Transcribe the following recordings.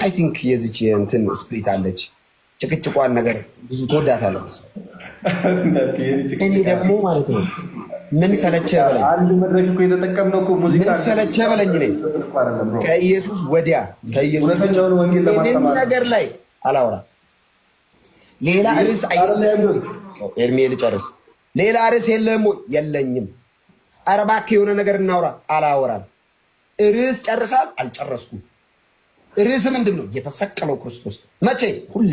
አይ ቲንክ የዚች የእንትን ስፕሪት አለች ጭቅጭቋን ነገር ብዙ ትወዳታለች። እኔ ደግሞ ማለት ነው ምን ሰለቸ በለኝ፣ አንድ መድረክ እኮ የተጠቀምነው እኮ ሙዚቃ ምን ሰለቸ በለኝ ነኝ ከኢየሱስ ወዲያ ከኢየሱስ ምንም ነገር ላይ አላወራም። ሌላ ርዕስ ኤርሜ ልጨርስ። ሌላ ርዕስ የለም የለኝም። ኧረ እባክህ የሆነ ነገር እናውራ። አላወራም። ርዕስ ጨርሳል? አልጨረስኩም። ርዕስ ምንድን ነው? የተሰቀለው ክርስቶስ መቼ? ሁሌ።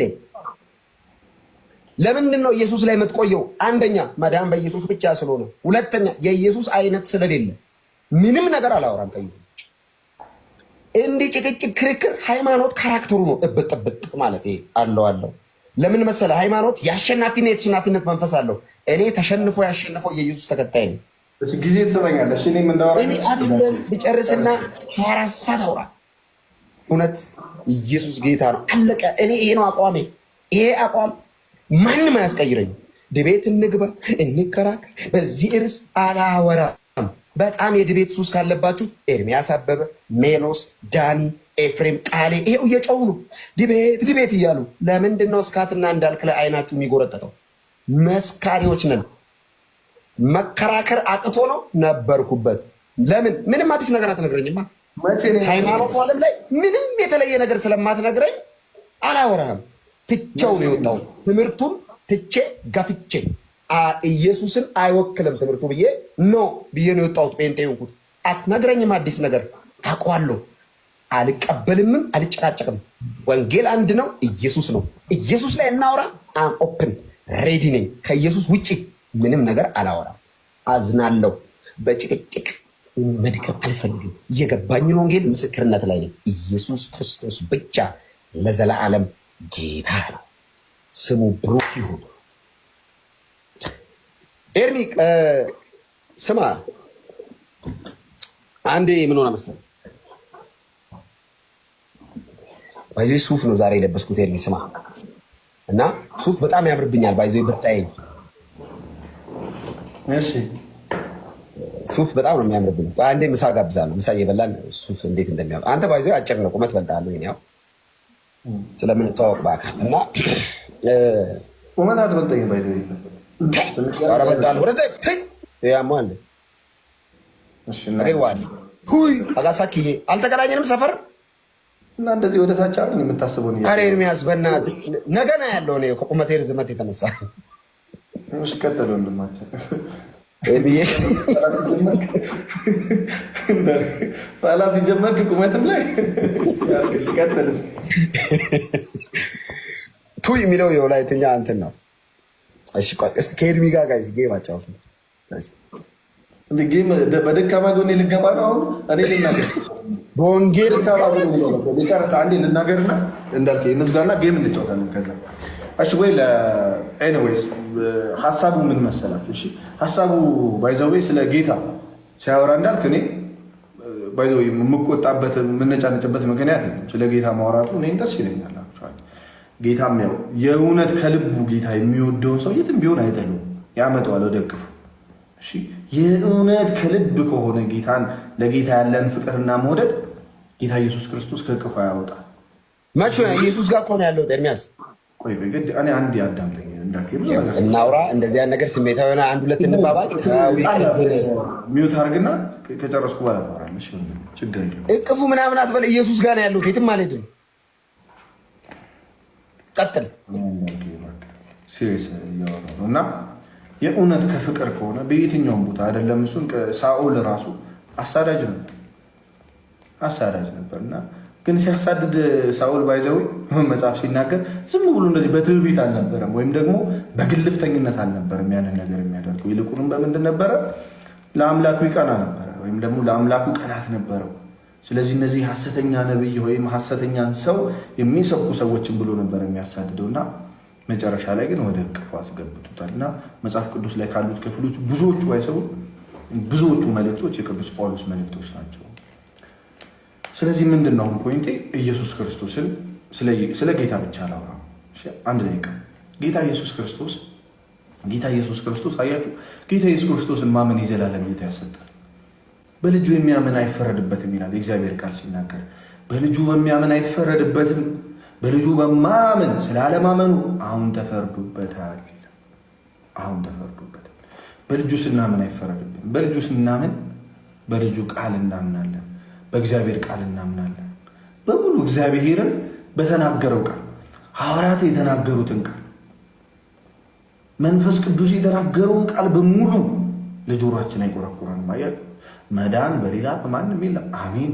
ለምንድን ነው ኢየሱስ ላይ የምትቆየው? አንደኛ መዳን በኢየሱስ ብቻ ስለሆነ፣ ሁለተኛ የኢየሱስ አይነት ስለሌለ ምንም ነገር አላወራም ከኢየሱስ ውጭ። እንዲህ ጭቅጭቅ፣ ክርክር ሃይማኖት ካራክተሩ ነው። እብጥ ማለት አለው። ለምን መሰለ? ሃይማኖት የአሸናፊና የተሸናፊነት መንፈስ አለው። እኔ ተሸንፎ ያሸነፈው የኢየሱስ ተከታይ ነው። ጊዜ ትሰጠኛለሽ? እኔ አይደለም ልጨርስና 24 ሰዓት አውራ። እውነት ኢየሱስ ጌታ ነው። አለቀ። እኔ ይሄ ነው አቋሜ። ይሄ አቋም ማንም አያስቀይረኝ። ድቤት እንግባ እንከራከር፣ በዚህ እርስ አላወራም። በጣም የድቤት ሱስ ካለባችሁ ኤርሚያስ አበበ፣ ሜሎስ፣ ዳኒ፣ ኤፍሬም፣ ቃሌ ይሄው እየጮሁ ነው ድቤት እያሉ። ለምንድን ነው እስካትና እንዳልክ ላይ አይናችሁ የሚጎረጠጠው? መስካሪዎች ነን። መከራከር አቅቶ ነው ነበርኩበት። ለምን ምንም አዲስ ነገር አትነግረኝማ። ሃይማኖቱ ዓለም ላይ ምንም የተለየ ነገር ስለማትነግረኝ አላወራህም። ትቼው ነው የወጣሁት። ትምህርቱን ትቼ ገፍቼ ኢየሱስን አይወክልም ትምህርቱ ብዬ ብዬ ነው የወጣሁት። ጴንጤ ሆንኩት። አትነግረኝም አዲስ ነገር። አውቀዋለሁ። አልቀበልምም፣ አልጨቃጨቅም። ወንጌል አንድ ነው፣ ኢየሱስ ነው። ኢየሱስ ላይ እናውራ። አም ኦፕን ሬዲ ነኝ። ከኢየሱስ ውጭ ምንም ነገር አላወራም። አዝናለሁ። በጭቅጭቅ መድከም አልፈልግም። እየገባኝን ወንጌል ምስክርነት ላይ ነኝ። ኢየሱስ ክርስቶስ ብቻ ለዘላለም ጌታ ነው። ስሙ ብሩክ ይሁን። ኤርሚ ስማ፣ አንዴ ምን ሆነ መሰለህ? ባይዞ ሱፍ ነው ዛሬ የለበስኩት። ኤርሚ ስማ፣ እና ሱፍ በጣም ያምርብኛል። ባይዞ ብታየኝ እሺ፣ ሱፍ በጣም ነው የሚያምርብኝ። አንዴ ምሳ ጋብዛለሁ። ምሳ እየበላን ሱፍ እንዴት እንደሚያምር አንተ ባይዞ አጭር ነው፣ ቁመት በልጣለሁ። ይሄን ያው ስለምንተዋወቅ በአካል እና ቁመት አትበልጠኝ። ባይዞ ኧረ በልጣለሁ። ወደ ያማል እሺ፣ ነገዋል ሁይ አጋሳኪዬ አልተገናኘንም ሰፈር እና እንደዚህ ወደ ታች አይደል የምታስበው ነው። ኧረ ኤርሚያስ በእናትህ ነገ ነው ያለው ነው ከቁመቴ ርዝመት የተነሳ እሺ፣ ቀጥል ወንድማችን ኤርሚዬ። ፋላ ሲጀመር ቁመትም ላይ ቀጥል። ቱይ የሚለው የወላይትኛ እንትን ነው። እሺ ቆይ እስኪ ከኤርሚ ጋር ጋይስ ጌም አጫውቱ። ጌም በደካማ ጎኔ ልገባ ነው አሁን እኔ ልናገር በወንጌል አንዴ ልናገርና እንዳልክ እንዝጋና ጌም እንጫወታለን ከዛ። እሺ ወይ ኤኒዌይስ ሐሳቡ ምን መሰላችሁ? እሺ ሐሳቡ ባይዘው ስለ ጌታ ሲያወራ እንዳልክ እኔ ባይዘው የምቆጣበት የምነጫነጭበት ምክንያት ስለ ጌታ ማውራቱ እኔ ደስ ይለኛል። ጌታም ያው የእውነት ከልቡ ጌታ የሚወደውን ሰው የትም ቢሆን አይጠሉም፣ ያመጣዋል ወደ እቅፉ። እሺ የእውነት ከልብ ከሆነ ጌታን ለጌታ ያለን ፍቅርና መውደድ ጌታ ኢየሱስ ክርስቶስ ከእቅፉ ያወጣል። መቼ ኢየሱስ ጋር ከሆነ ያለው ኤርሚያስ? ቆይ በግድ እኔ አንድ ያዳምጠኝ እናውራ። እንደዚህ አይነት ነገር ስሜታዊ ሆነ አንድ ሁለት እንባባል። ሚውት አድርግና ከጨረስኩ በኋላ ታወራለሽ። ችግር የለም። እቅፉ ምናምን አትበል። ኢየሱስ ጋር ነው ያለው፣ የትም አልሄድም። ቀጥል። ሲሪየስ እያወራ ነው እና የእውነት ከፍቅር ከሆነ በየትኛውም ቦታ አይደለም። እሱን ሳኦል ራሱ አሳዳጅ ነበር እና ግን ሲያሳድድ ሳኦል ባይዘው መጽሐፍ ሲናገር ዝም ብሎ እንደዚህ በትዕቢት አልነበረም፣ ወይም ደግሞ በግልፍተኝነት አልነበረም ያንን ነገር የሚያደርገው። ይልቁንም በምንድን ነበረ? ለአምላኩ ይቀና ነበረ፣ ወይም ደግሞ ለአምላኩ ቀናት ነበረው። ስለዚህ እነዚህ ሐሰተኛ ነብይ ወይም ሐሰተኛን ሰው የሚሰብኩ ሰዎችን ብሎ ነበር የሚያሳድደው እና መጨረሻ ላይ ግን ወደ እቅፉ አስገብቶታል። እና መጽሐፍ ቅዱስ ላይ ካሉት ክፍሎች ብዙዎቹ ባይሰቡ ብዙዎቹ መልእክቶች የቅዱስ ጳውሎስ መልእክቶች ናቸው። ስለዚህ ምንድን ነው ፖይንቴ? ኢየሱስ ክርስቶስን ስለ ጌታ ብቻ ላውራ አንድ ደቂቃ። ጌታ ኢየሱስ ክርስቶስ አያችሁ፣ ጌታ ኢየሱስ ክርስቶስን ማመን የዘላለም ሕይወት ያሰጣል። በልጁ የሚያምን አይፈረድበትም ይላል የእግዚአብሔር ቃል ሲናገር። በልጁ በሚያምን አይፈረድበትም። በልጁ በማመን ስላለማመኑ አሁን ተፈርዶበታል። አሁን ተፈርዶበታል። በልጁ ስናምን አይፈረድብንም። በልጁ ስናምን በልጁ ቃል እናምናለን። በእግዚአብሔር ቃል እናምናለን። በሙሉ እግዚአብሔርን በተናገረው ቃል ሐዋርያት የተናገሩትን ቃል መንፈስ ቅዱስ የተናገረውን ቃል በሙሉ ለጆሮአችን አይቆረቁረንም። ማለት መዳን በሌላ በማንም የለም። አሜን።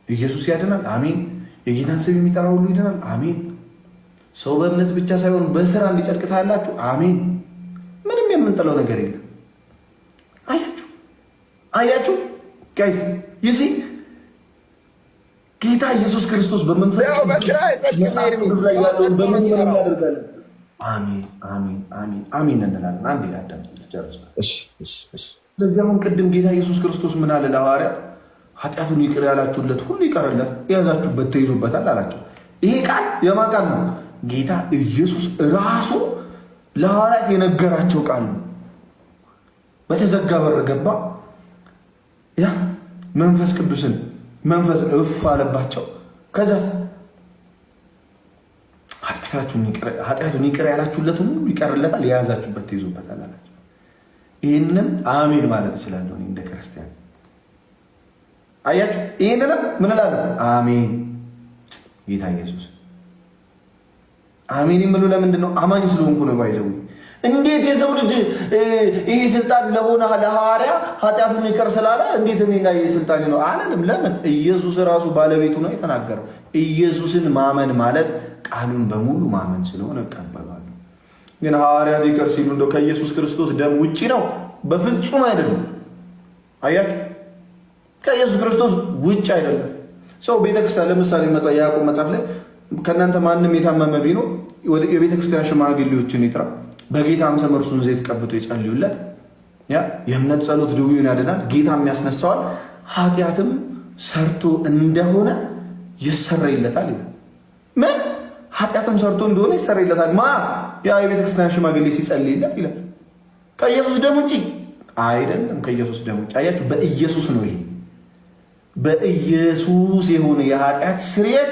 ኢየሱስ ያድናል። አሜን። የጌታን ስም የሚጠራ ሁሉ ይድናል። አሜን። ሰው በእምነት ብቻ ሳይሆን በስራ እንዲጸድቅ ታያላችሁ። አሜን። ምንም የምንጥለው ነገር የለም። አያችሁ ጋይስ ይሲ ጌታ ኢየሱስ ክርስቶስ በመንፈስ በስራ አሜን እንላለን። አንዴ አዳም ጨርስ። ስለዚህ አሁን ቅድም ጌታ ኢየሱስ ክርስቶስ ምን አለ ለሐዋርያት? ኃጢአቱን ይቅር ያላችሁለት ሁሉ ይቀርለት፣ የያዛችሁበት ተይዞበታል አላቸው። ይሄ ቃል የማን ቃል ነው? ጌታ ኢየሱስ ራሱ ለሐዋርያት የነገራቸው ቃል ነው። በተዘጋ በር ገባ፣ ያ መንፈስ ቅዱስን መንፈስ እፍ አለባቸው። ከዛ ኃጢአቱን ይቅር ያላችሁለት ሁሉ ይቀርለታል፣ የያዛችሁበት ተይዞበታል አላቸው። ይህንም አሜን ማለት እችላለሁ እንደ ክርስቲያን። አያችሁ፣ ይህንንም ምን እላለሁ? አሜን። ጌታ ኢየሱስ አሜን የምለው ለምንድን ነው? አማኝ ስለሆንኩ ነው። ባይዘው እንዴት የሰው ልጅ ይህ ስልጣን ለሆነ ለሐዋርያ ኃጢአቱን ይቅር ስላለ እንዴት እኔ ላይ ስልጣን ነው አላለም። ለምን? ኢየሱስ ራሱ ባለቤቱ ነው የተናገረው። ኢየሱስን ማመን ማለት ቃሉን በሙሉ ማመን ስለሆነ እቀበላለሁ። ግን ሐዋርያት ይቅር ሲሉ እንደው ከኢየሱስ ክርስቶስ ደም ውጪ ነው? በፍጹም አይደለም። አያችሁ፣ ከኢየሱስ ክርስቶስ ውጪ አይደለም። ሰው ቤተክርስቲያን ለምሳሌ ያዕቆብ መጽሐፍ ላይ ከእናንተ ማንም የታመመ ቢኖር ወደ የቤተክርስቲያን ሽማግሌዎችን ይጥራ፣ በጌታም ስም እርሱን ዘይት ቀብቶ ይጸልዩለት። የእምነት ጸሎት ድውዩን ያድናል፣ ጌታም ያስነሳዋል፣ ኃጢአትም ሰርቶ እንደሆነ ይሰረይለታል ይላል። ምን ኃጢአትም ሰርቶ እንደሆነ ይሰረይለታል? ያ የቤተክርስቲያን ሽማግሌ ሲጸልይለት ይላል። ከኢየሱስ ደም ውጪ አይደለም። ከኢየሱስ ደም ውጪ አያችሁ፣ በኢየሱስ ነው። ይሄ በኢየሱስ የሆነ የኃጢአት ስርየት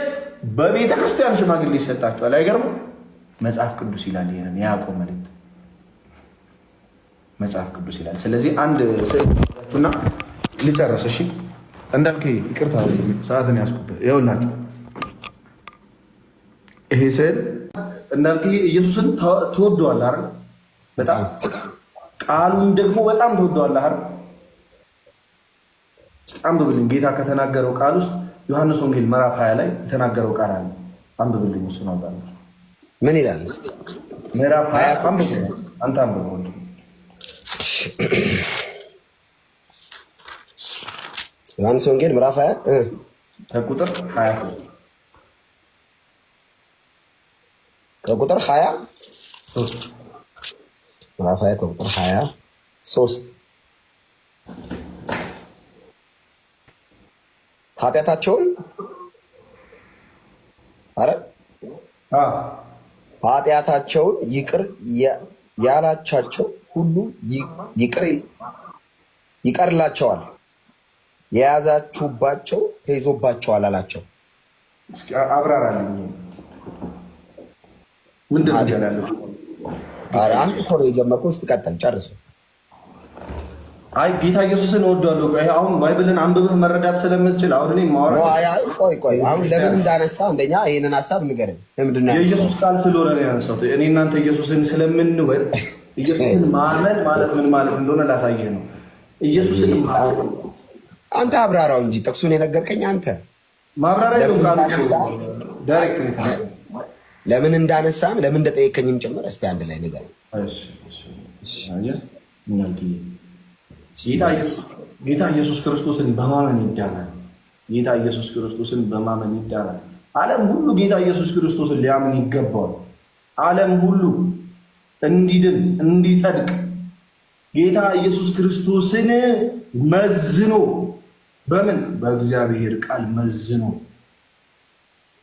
በቤተ ክርስቲያን ሽማግሌ ይሰጣቸዋል። አይገርምም? መጽሐፍ ቅዱስ ይላል። ይሄንን የያዕቆብ መልእክት መጽሐፍ ቅዱስ ይላል። ስለዚህ አንድ ስዕልና ልጨርስ። እሺ እንዳልክ ይቅርታ፣ ሰዓትን ያስኩብህ። ይኸውላችሁ ይሄ ስዕል እንዳልክ ኢየሱስን ትወደዋለህ አይደል? በጣም ቃሉን ደግሞ በጣም ትወደዋለህ አይደል? አንብብልኝ። ጌታ ከተናገረው ቃል ውስጥ ዮሐንስ ወንጌል ምዕራፍ 20 ላይ የተናገረው ቃል አለ። አንብብልኝ። እሱ ነው ባለው ምን ይላል? እስቲ ምዕራፍ 20 አንብብ። አንተ አንብበው። ዮሐንስ ወንጌል ምዕራፍ 20 ከቁጥር 20 ከቁጥር 23 ምዕራፍ 20 ከቁጥር 23 ኃጢአታቸውን ኃጢአታቸውን ይቅር ያላቻቸው ሁሉ ይቀርላቸዋል፣ የያዛችሁባቸው ተይዞባቸዋል አላቸው። እስኪ አብራራልኝ። ምንድን ነው ያለው? አንተ እኮ ነው የጀመርከው። እስኪ ቀጥል፣ ጨርሰው። አይ ጌታ ኢየሱስን እወዳለሁ። አሁን ባይብልን አንብበህ መረዳት ስለምትችል አሁን እኔ ማወራው ቆይ አሁን ለምን እንዳነሳ እንደኛ ይሄንን ሐሳብ ንገረኝ። ለምንድን ነው የኢየሱስ ቃል ስለሆነ ነው ያነሳሁት። እኔ እናንተ ኢየሱስን ስለምንወድ ኢየሱስን ማመን ማለት ምን ማለት እንደሆነ ላሳየህ ነው። ኢየሱስን አንተ አብራራው እንጂ ጥቅሱን የነገርከኝ አንተ ማብራሪያ ነው። ቃል ዳይሬክት ለምን እንዳነሳም ለምን እንደጠየቀኝም ጭምር እስቲ አንድ ላይ ንገረኝ። ጌታ ኢየሱስ ክርስቶስን በማመን ይዳናል። ጌታ ኢየሱስ ክርስቶስን በማመን ይዳናል። ዓለም ሁሉ ጌታ ኢየሱስ ክርስቶስን ሊያምን ይገባዋል። ዓለም ሁሉ እንዲድን እንዲጸድቅ ጌታ ኢየሱስ ክርስቶስን መዝኖ በምን በእግዚአብሔር ቃል መዝኖ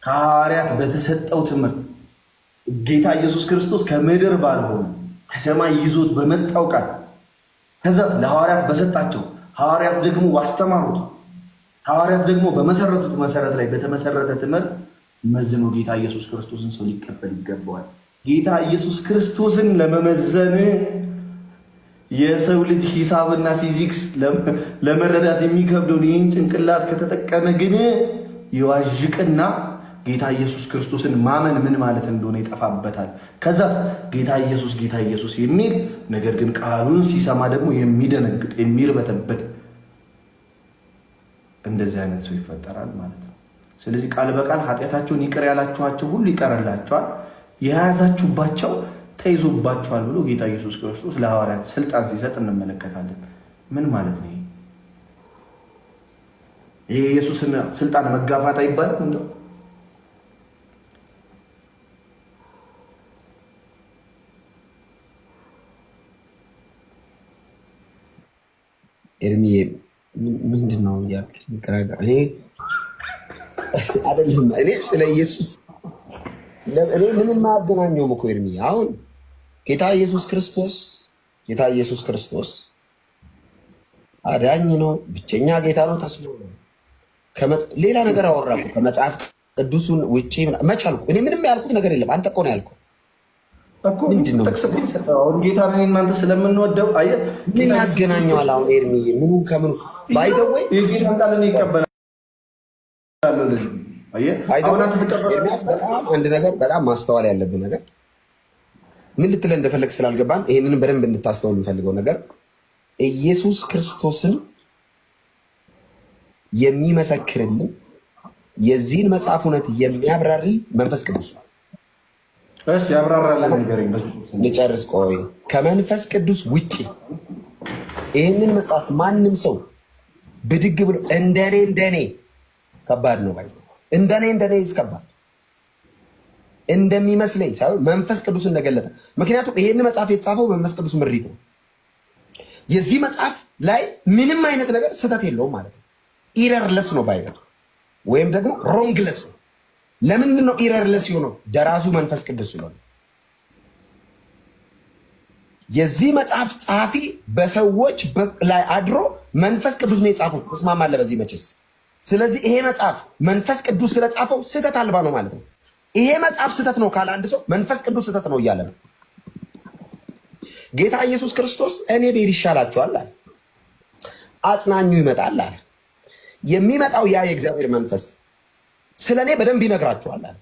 ከሐዋርያት በተሰጠው ትምህርት ጌታ ኢየሱስ ክርስቶስ ከምድር ባልሆነ ከሰማይ ይዞት በመጣው ቃል ከዛስ ለሐዋርያት በሰጣቸው ሐዋርያት ደግሞ ባስተማሩት ሐዋርያት ደግሞ በመሰረቱት መሰረት ላይ በተመሰረተ ትምህርት መዝኖ ጌታ ኢየሱስ ክርስቶስን ሰው ሊቀበል ይገባዋል። ጌታ ኢየሱስ ክርስቶስን ለመመዘን የሰው ልጅ ሂሳብና ፊዚክስ ለመረዳት የሚከብደውን ይህን ጭንቅላት ከተጠቀመ ግን ይዋዥቅና ጌታ ኢየሱስ ክርስቶስን ማመን ምን ማለት እንደሆነ ይጠፋበታል። ከዛ ጌታ ኢየሱስ የሚል ነገር ግን ቃሉን ሲሰማ ደግሞ የሚደነግጥ የሚርበተበት እንደዚህ አይነት ሰው ይፈጠራል ማለት ነው። ስለዚህ ቃል በቃል ኃጢአታቸውን ይቅር ያላችኋቸው ሁሉ ይቀርላቸዋል፣ የያዛችሁባቸው ተይዞባቸዋል ብሎ ጌታ ኢየሱስ ክርስቶስ ለሐዋርያት ስልጣን ሲሰጥ እንመለከታለን። ምን ማለት ነው? ይሄ ኢየሱስን ስልጣን መጋፋት አይባልም እንደው? ኤርሚዬ ምንድን ነው ያልከኝ? እኔ አይደለም እኔ ስለ ኢየሱስ እኔ ምንም አያገናኘውም እኮ ኤርሚዬ። አሁን ጌታ ኢየሱስ ክርስቶስ አዳኝ ነው፣ ብቸኛ ጌታ ነው፣ ተስፋ ነው። ሌላ ነገር አወራኩ ከመጽሐፍ ቅዱሱን ውጪ መች አልኩ? እኔ ምንም ያልኩት ነገር የለም። አንተ እኮ ነው ያልኩት። ምንድን ነው ጌታ እናንተ ስለምንወደው ምን ያገናኘዋል? አሁን ኤርሚዬ ምኑን ከምኑ ባይደወይ ኤርሚያስ በጣም አንድ ነገር በጣም ማስተዋል ያለብን ነገር ምን ልትለን እንደፈለግ ስላልገባን ይህንንም በደንብ እንድታስተውል የምፈልገው ነገር ኢየሱስ ክርስቶስን የሚመሰክርልን የዚህን መጽሐፍ እውነት የሚያብራሪ መንፈስ ቅዱስ ነው። ልጨርስ ቆይ። ከመንፈስ ቅዱስ ውጭ ይህንን መጽሐፍ ማንም ሰው ብድግ ብሎ እንደኔ ከባድ ነው ባይ እንደኔ ይስከባል እንደሚመስለኝ ሳይሆን መንፈስ ቅዱስ እንደገለጠ። ምክንያቱም ይሄን መጽሐፍ የተጻፈው መንፈስ ቅዱስ ምሪት ነው። የዚህ መጽሐፍ ላይ ምንም አይነት ነገር ስህተት የለውም ማለት ነው። ኢረርለስ ነው ባይበል ወይም ደግሞ ሮንግለስ ነው። ለምንድን ነው ኢረርለስ የሆነው? ደራሱ መንፈስ ቅዱስ ስለሆነ። የዚህ መጽሐፍ ጸሐፊ በሰዎች ላይ አድሮ መንፈስ ቅዱስ ነው የጻፈው። ተስማማለህ በዚህ መቼስ? ስለዚህ ይሄ መጽሐፍ መንፈስ ቅዱስ ስለጻፈው ስህተት አልባ ነው ማለት ነው። ይሄ መጽሐፍ ስህተት ነው ካለ አንድ ሰው መንፈስ ቅዱስ ስህተት ነው እያለ ነው። ጌታ ኢየሱስ ክርስቶስ እኔ ብሄድ ይሻላችኋል አለ። አጽናኙ ይመጣል አለ። የሚመጣው ያ የእግዚአብሔር መንፈስ ስለ እኔ በደንብ ይነግራችኋል አለ።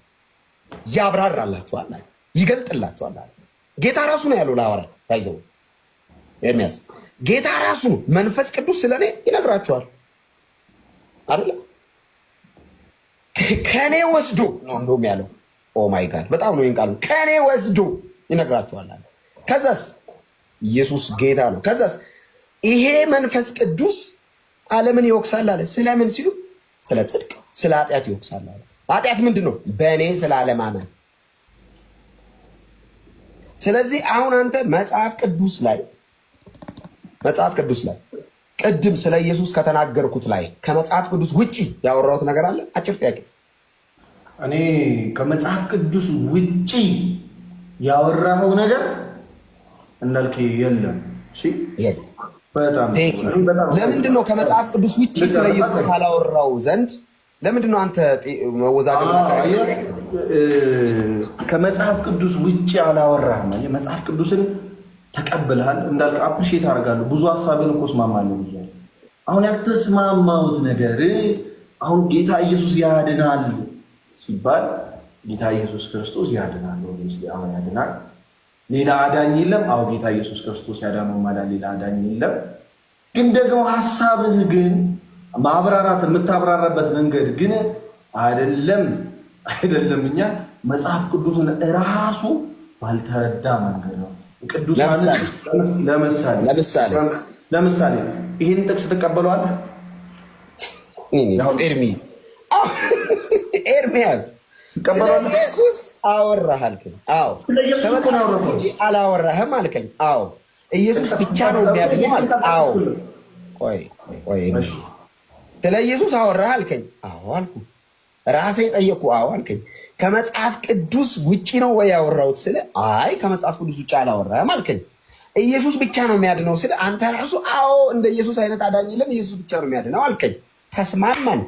ያብራራላችኋል አለ። ይገልጥላችኋል አለ። ጌታ ራሱ ነው ያለው ለሐዋርያት ባይዘው ኤርሚያስ። ጌታ ራሱ መንፈስ ቅዱስ ስለ እኔ ይነግራችኋል አይደለ? ከኔ ወስዶ ነው እንደውም ያለው። ኦ ማይ ጋድ በጣም ነው ይንቃሉ። ከኔ ወስዶ ይነግራችኋል አለ። ከዛስ ኢየሱስ ጌታ ነው። ከዛስ ይሄ መንፈስ ቅዱስ ዓለምን ይወቅሳል አለ። ስለምን ሲሉ ስለ ጽድቅ፣ ስለ ኃጢአት ይወቅሳል አለ። ኃጢአት ምንድን ነው? በእኔ ስላለማመን። ስለዚህ አሁን አንተ መጽሐፍ ቅዱስ ላይ ቅድም ስለ ኢየሱስ ከተናገርኩት ላይ ከመጽሐፍ ቅዱስ ውጪ ያወራሁት ነገር አለ? አጭር ጥያቄ። እኔ ከመጽሐፍ ቅዱስ ውጪ ያወራኸው ነገር እንዳልክ የለም። ለምንድን ነው ከመጽሐፍ ቅዱስ ውጪ ስለ ኢየሱስ ካላወራው ዘንድ ለምንድን ነው አንተ መወዛገብ? ከመጽሐፍ ቅዱስ ውጪ አላወራህም። መጽሐፍ ቅዱስን ተቀብልሃል እንዳልክ አፕሪሼት አደርጋለሁ። ብዙ ሀሳብን እኮ እስማማለሁ ብያለሁ። አሁን ያልተስማማሁት ነገር አሁን ጌታ ኢየሱስ ያድናል ሲባል ጌታ ኢየሱስ ክርስቶስ ያድናል ወይ? አሁን ያድናል። ሌላ አዳኝ የለም። አዎ ጌታ ኢየሱስ ክርስቶስ ያዳነው ማለት ሌላ አዳኝ የለም። ግን ደግሞ ሀሳብህ ግን ማብራራት የምታብራራበት መንገድ ግን አይደለም። እኛ መጽሐፍ ቅዱስን እራሱ ባልተረዳ መንገድ ነው። ለምሳሌ ይህን ጥቅስ ትቀበለዋለህ? ኤርሚያስ ኢየሱስ አወራህ አልከኝ። አዎ አላወራህም አልከኝ። አዎ ኢየሱስ ብቻ ነው የሚያድነው አልከኝ። አዎ ቆይ ስለ ኢየሱስ አወራህ አልከኝ። አዎ አልኩ። ራሴ ጠየቅኩ። አዎ አልከኝ። ከመጽሐፍ ቅዱስ ውጪ ነው ወይ ያወራሁት? ስለ አይ ከመጽሐፍ ቅዱስ ውጪ አላወራህም አልከኝ። ኢየሱስ ብቻ ነው የሚያድነው ስለ አንተ ራሱ አዎ እንደ ኢየሱስ አይነት አዳኝ የለም፣ ኢየሱስ ብቻ ነው የሚያድነው አልከኝ። ተስማማን።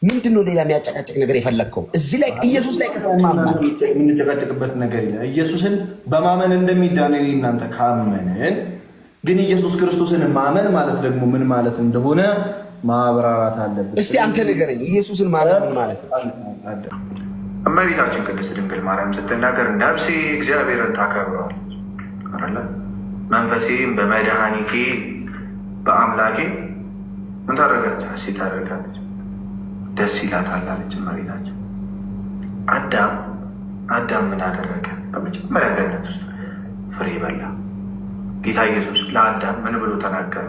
ምንድን ነው ሌላ የሚያጨቃጭቅ ነገር የፈለግከው? እዚህ ላይ ኢየሱስ ላይ ከተስማማን የምንጨቃጭቅበት ነገር የለም። ኢየሱስን በማመን እንደሚዳን እናንተ ካመንን፣ ግን ኢየሱስ ክርስቶስን ማመን ማለት ደግሞ ምን ማለት እንደሆነ ማብራራት አለበት። እስቲ አንተ ንገረኝ፣ ኢየሱስን ማመን ምን ማለት ነው? እመቤታችን ቅድስት ድንግል ማርያም ስትናገር ነፍሴ እግዚአብሔርን ታከብረዋለች አለ፣ መንፈሴም በመድኃኒቴ በአምላኬ ምን ታደርጋለች? ሐሴት ታደርጋለች፣ ደስ ይላታል አለች እመቤታችን። አዳም ምን አደረገ? በመጀመሪያ ገነት ውስጥ ፍሬ በላ። ጌታ ኢየሱስ ለአዳም ምን ብሎ ተናገረ?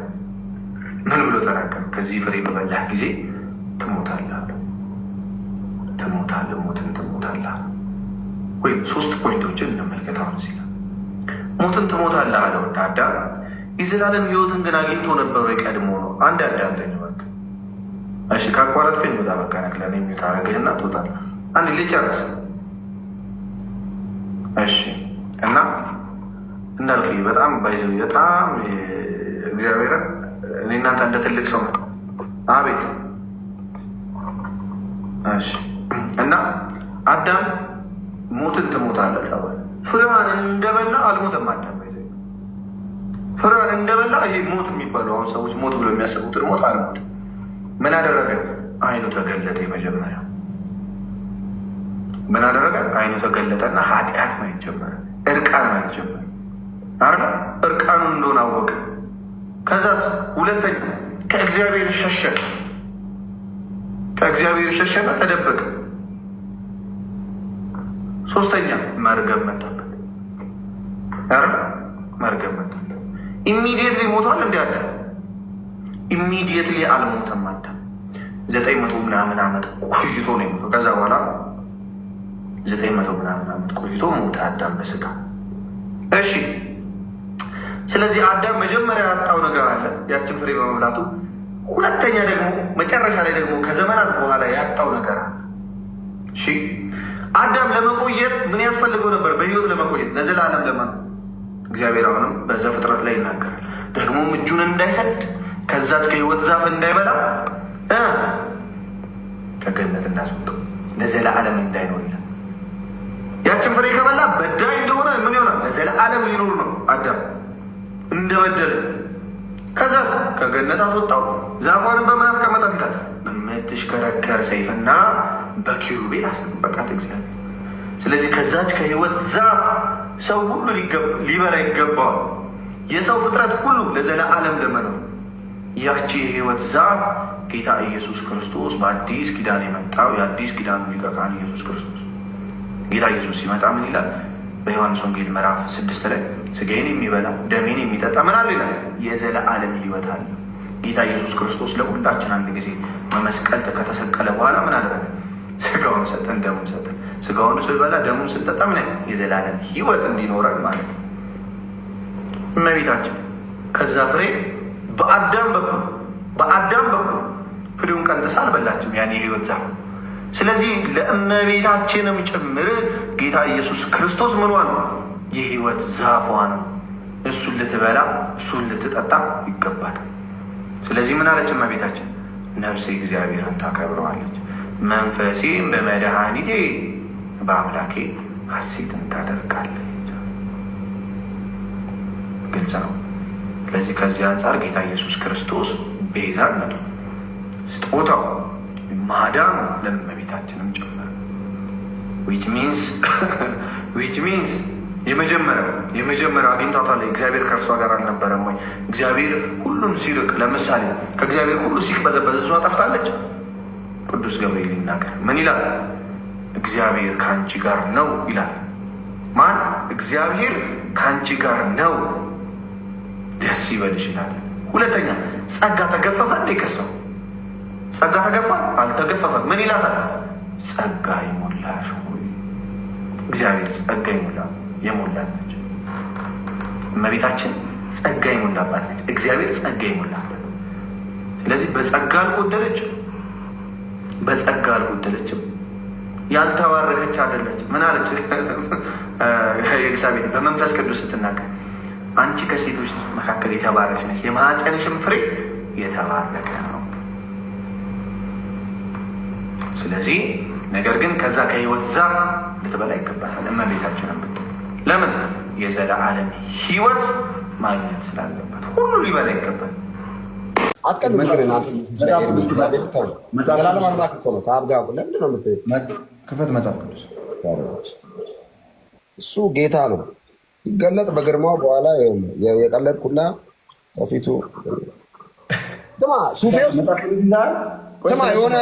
ከዚህ ፍሬ በበላህ ጊዜ ትሞታለህ አለ። ሞትን ትሞታለህ ወይ? 3 ፖይንቶችን እንመልከት። አሁን ሲል ሞትን ትሞታለህ አለው አዳም። የዘላለም ሕይወትን ግን አግኝቶ ነበሩ የቀድሞ ነው። አንድ አዳም ተኝ በቃ እሺ፣ ካቋረጥከኝ በጣም በቃ ነክለን የሚታረግህና ትወጣለህ። አንድ ልጨርስ እሺ። እና እንዳልከኝ በጣም ባይዘው በጣም እግዚአብሔር እኔ እናንተ እንደ ትልቅ ሰው ነው። አቤት እሺ። እና አዳም ሞትን ትሞታለህ ተባለ። ፍሬዋን እንደበላ አልሞተም አዳም። ፍሬዋን እንደበላ ይሄ ሞት የሚባለው አሁን ሰዎች ሞት ብሎ የሚያስቡትን ሞት አልሞትም። ምን አደረገ? አይኑ ተገለጠ። የመጀመሪያ ምን አደረገ? አይኑ ተገለጠና ኃጢአት ማየት ጀመረ። እርቃን ማየት ጀመረ። እርቃኑን እንደሆነ አወቀ። ከዛስ ሁለተኛ ከእግዚአብሔር ሸሸ፣ ተደበቀ። ሶስተኛ መርገም መጣበት። ኢሚዲየትሊ ሞቷል። እንዲ አለ ኢሚዲየትሊ አልሞተም። አዳም 900 ምናምን ዓመት ቆይቶ ነው የሞተው። ከዛ በኋላ 900 ምናምን ዓመት ቆይቶ ሞተ አዳም በስጋ። እሺ፣ ስለዚህ አዳም መጀመሪያ ያጣው ነገር አለ ያችን ፍሬ በመብላቱ። ሁለተኛ ደግሞ መጨረሻ ላይ ደግሞ ከዘመናት በኋላ ያጣው ነገር አለ። እሺ፣ አዳም ለመቆየት ምን ያስፈልገው ነበር? በህይወት ለመቆየት ለዘላለም ለመኖር እግዚአብሔር አሁንም በዘፍጥረት ላይ ይናገራል። ደግሞም እጁን እንዳይሰድ ከዛች ከህይወት ዛፍ እንዳይበላ ከገነት እንዳስወጣው ለዘላለም እንዳይኖር ይላል። ያችን ፍሬ ከበላ በዳይ እንደሆነ ምን ይሆናል? ለዘላለም ሊኖር ነው አዳም እንደበደለ። ከዛ ከገነት አስወጣው። ዛፏንም በምን አስቀመጣት ይላል? በምትሽከረከር ሰይፍና በኪሩቤል አስጠበቃት እግዚአብሔር። ስለዚህ ከዛች ከህይወት ዛፍ ሰው ሁሉ ሊበላ ይገባዋል። የሰው ፍጥረት ሁሉ ለዘላለም ለመኖር ያቺ የህይወት ዛፍ ጌታ ኢየሱስ ክርስቶስ በአዲስ ኪዳን የመጣው የአዲስ ኪዳን ሊቀ ካህን ኢየሱስ ክርስቶስ። ጌታ ኢየሱስ ሲመጣ ምን ይላል? በዮሐንስ ወንጌል ምዕራፍ 6 ላይ ስጋዬን የሚበላ ደሜን የሚጠጣ ምን አለ ይላል? የዘላለም ህይወት አለ። ጌታ ኢየሱስ ክርስቶስ ለሁላችን አንድ ጊዜ በመስቀል ከተሰቀለ በኋላ ምን አለ? ስጋውን ሰጠን፣ ደሙን ሰጠን። ስጋውን ስንበላ ደሙን ስንጠጣ ምን የዘላለም ህይወት እንዲኖረን ማለት ነው። እመቤታችን ከዛ ፍሬ በአዳም በኩል ፍሬውን ቀንጥሳ አልበላችም፣ ያን የህይወት ዛፍ። ስለዚህ ለእመቤታችንም ጭምር ጌታ ኢየሱስ ክርስቶስ ምኗ ነው? የህይወት ዛፏ ነው። እሱን ልትበላ እሱን ልትጠጣ ይገባታል። ስለዚህ ምን አለች እመቤታችን? ነፍሴ እግዚአብሔርን ታከብረዋለች፣ መንፈሴም በመድኃኒቴ በአምላኬ ሐሴትን ታደርጋለች። ግልጽ ነው። ስለዚህ ከዚህ አንጻር ጌታ ኢየሱስ ክርስቶስ ቤዛነቱ፣ ስጦታው፣ ማዳኑ ለእመቤታችንም ጭምር ዊች ሚንስ የመጀመሪያው አግኝቷታል። እግዚአብሔር ከእርሷ ጋር አልነበረም ወይ? እግዚአብሔር ሁሉን ሲርቅ፣ ለምሳሌ ከእግዚአብሔር ሁሉ ሲቅበዘበዝ እሷ ጠፍታለች። ቅዱስ ገብርኤል ይናገር ምን ይላል? እግዚአብሔር ከአንቺ ጋር ነው ይላል። ማን? እግዚአብሔር ከአንቺ ጋር ነው፣ ደስ ይበልሽ ይላል። ሁለተኛ ጸጋ ተገፈፈ እንዴ? ከሰው ጸጋ ተገፋል? አልተገፈፈም። ምን ይላታል? ጸጋ ይሞላሽ ሆይ። እግዚአብሔር ጸጋ የሞላት ነች። እመቤታችን ጸጋ የሞላባት ነች። እግዚአብሔር ጸጋ የሞላባት። ስለዚህ በጸጋ አልጎደለችም። ያልተባረከች አይደለች። ምን አለች ኤልሳቤጥ በመንፈስ ቅዱስ ስትናገር? አንቺ ከሴቶች መካከል የተባረክሽ ነች፣ የማኅፀንሽም ፍሬ የተባረከ ነው። ስለዚህ ነገር ግን ከዛ ከህይወት ዛፍ ልትበላ ይገባል። እመቤታችንን ብትል ለምን የዘላለም ህይወት ማግኘት ስላለበት ሁሉ ሊበላ ይገባል። አትቀልም ግን አንተ ዘላለም አምላክ እኮ ነው። ከአብ ጋር ለምንድን ነው ክፈት መጽሐፍ ቅዱስ። እሱ ጌታ ነው ሲገለጥ በግርማው። በኋላ የቀለድኩና ከፊቱ ስማ ሱፌ ውስጥ ስማ የሆነ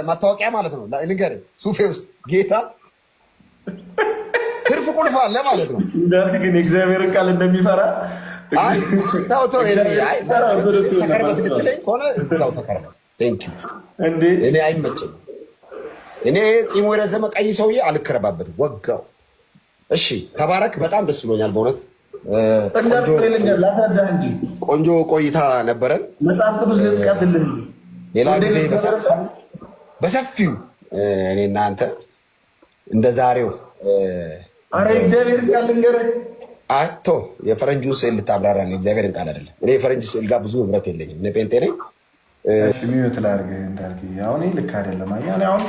ማታወቂያ ማለት ነው ልንገርህ። ሱፌ ውስጥ ጌታ ትርፍ ቁልፍ አለ ማለት ነው። ግን የእግዚአብሔርን ቃል እንደሚፈራ ተከርበት ልትለኝ ከሆነ እዛው ተከርበት። እኔ አይመችም። እኔ ፂሙ የረዘመ ቀይ ሰውዬ አልከረባበትም፣ ወጋው። እሺ ተባረክ። በጣም ደስ ብሎኛል በእውነት ቆንጆ ቆይታ ነበረን። መጽሐፍ ቅዱስ ልጥቀስልህ ሌላ ጊዜ በሰፊው እኔ እናንተ እንደ ዛሬው አቶ የፈረንጁን ስዕል ልታብራራ ነው። እግዚአብሔርን ቃል አይደለም። እኔ የፈረንጅ ስዕል ጋር ብዙ ህብረት የለኝም። እኔ ጴንጤ ነኝ። ሚዩት ላድርግህ እንዳልክ አሁን ልክ አይደለም። አየህ አሁን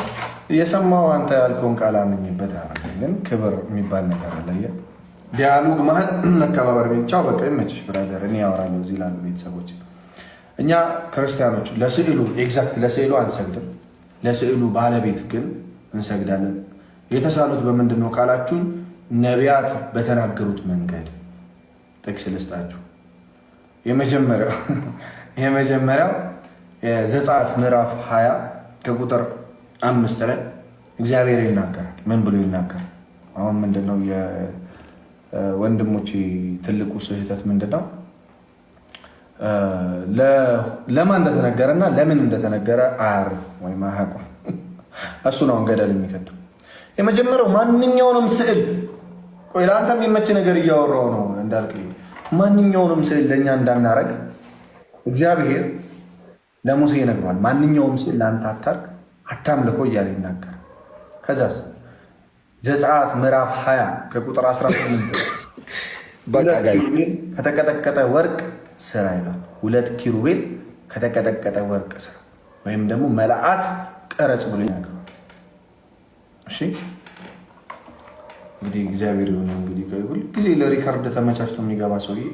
እየሰማሁ አንተ ያልከውን ቃል አምኜበት አደረገ። ግን ክብር የሚባል ነገር አለ። ዲያሎግ መሀል መከባበር ብቻው በቃ ይመችሽ ብራዘር። እኔ ያወራለሁ እዚህ ላሉ ቤተሰቦች። እኛ ክርስቲያኖች ለስዕሉ ኤግዛክት ለስዕሉ አንሰግድም። ለስዕሉ ባለቤት ግን እንሰግዳለን። የተሳሉት በምንድን ነው ካላችሁን፣ ነቢያት በተናገሩት መንገድ ጥቅስ ልስጣችሁ። የመጀመሪያው ዘጸአት ምዕራፍ 20 ከቁጥር 5 ላይ እግዚአብሔር ይናገራል። ምን ብሎ ይናገራል? አሁን ምንድነው ወንድሞቼ ትልቁ ስህተት ምንድነው? ለማን እንደተነገረና ለምን እንደተነገረ አያርፍ ወይም አያውቁም። እሱ ነው ገደል የሚከተው። የመጀመሪያው ማንኛውንም ስዕል ቆይ ለአንተ የሚመች ነገር እያወራው ነው እንዳልክ፣ ማንኛውንም ስዕል ለእኛ እንዳናረግ እግዚአብሔር ለሙሴ ይነግሯል። ማንኛውም ስዕል ለአንተ አታርግ፣ አታምልኮ እያለ ይናገራል። ከዛስ ዘጸአት ምዕራፍ 20 ከቁጥር 18 ከተቀጠቀጠ ወርቅ ስራ ይላል። 2 ኪሩቤል ከተቀጠቀጠ ወርቅ ስራ ወይም ደግሞ መልአክ ቀረጽ ብሎ ይናገራል። እሺ እንግዲህ እግዚአብሔር ይሁን። እንግዲህ ሁልጊዜ ለሪካርድ ተመቻችቶ የሚገባ ሰውዬ